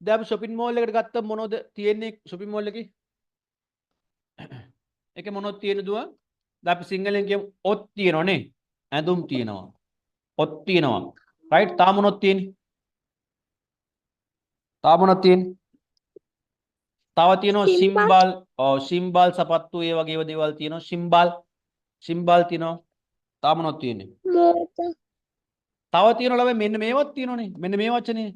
දැන් අපි shopping mall එකට ගත්තම මොනවද තියෙන්නේ shopping mall එකේ? ඒකේ මොනවද තියෙන්නේ දුව? දැන් අපි සිංහලෙන් කියමු ඔත් තියෙනවා නේ. ඇඳුම් තියෙනවා. ඔත් තියෙනවා. රයිට් තා මොනවද තියෙන්නේ? තා මොනවද තියෙන්නේ? තව තියෙනවා සිම්බල්. ඔව් සිම්බල් සපත්තු ඒ වගේ ඒවා දේවල් තියෙනවා. සිම්බල් තියෙනවා. තා මොනවද තියෙන්නේ? තව තියෙනවා ළමයි මෙන්න මේවත් තියෙනවනේ. මෙන්න මේ වචනේ.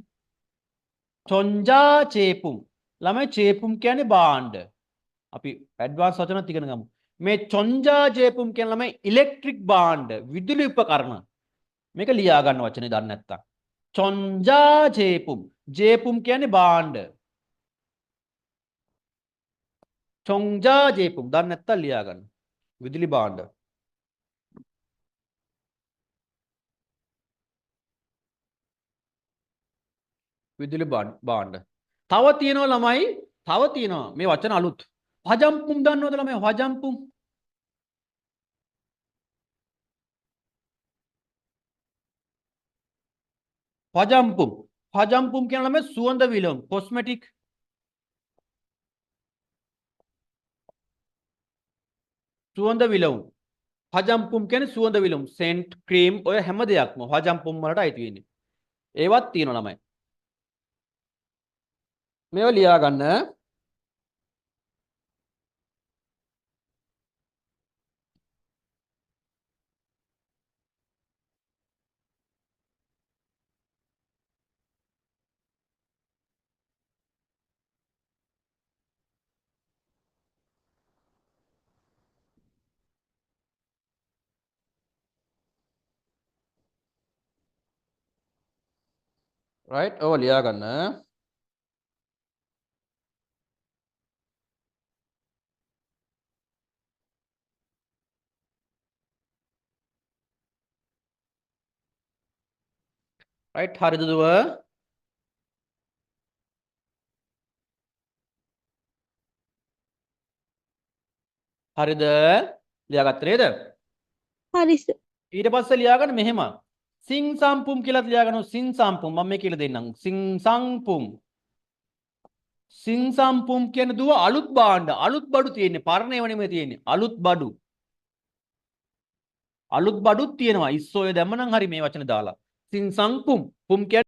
චොංජා චේපුම්. ළමයි චේපුම් කියන්නේ භාණ්ඩ. අපි ඇඩ්වාන්ස් වචනත් ඉගෙන ගමු. මේ චොංජා චේපුම් කියන ළමයි ඉලෙක්ට්‍රික් භාණ්ඩ, විදුලි උපකරණ. මේක ලියා ගන්න වචනේ දන්නේ නැත්තම්. චොංජා චේපුම්. ජේපුම් කියන්නේ භාණ්ඩ. චොංජා ජේපුම් දන්නේ නැත්තම් ලියා ගන්න. විදුලි භාණ්ඩ. විදුලි භාණ්ඩ. තව තියෙනවා ළමයි, තව තියෙනවා මේ වචන අලුත්. හජම්පුම් දන්නවද ළමයි? හජම්පුම්. හජම්පුම්. හජම්පුම් කියන ළමයි සුවඳ විලවුන්, කොස්මෙටික්. සුවඳ විලවුන්. හජම්පුම් කියන්නේ සුවඳ විලවුන්. සෙන්ට්, ක්‍රීම් ඔය හැම දෙයක්ම හජම්පුම් වලට අයිති වෙන්නේ. ඒවත් තියෙනවා ළමයි. මේව ලියා ගන්න. රයිට් ඔය ලියා ගන්න. රයිට් හරිද දුව? හරිද? ලියාගත්ත නේද? හරි සර්. ඊට පස්සේ ලියා ගන්න මෙහෙම. සිං සම්පුම් කියලා ලියා ගන්නවා. සිං සම්පුම් මම මේ කියලා දෙන්නම්. සිං සංපුම්. සිං සම්පුම් කියන දුව අලුත් භාණ්ඩ. අලුත් බඩු තියෙන්නේ. පරණ ඒවා නෙමෙයි තියෙන්නේ. අලුත් බඩු. අලුත් බඩුත් තියෙනවා. ඉස්සෝය දැම්ම නම් හරි මේ වචනේ දාලා. සිං සංපුම්. පුම් කියන්නේ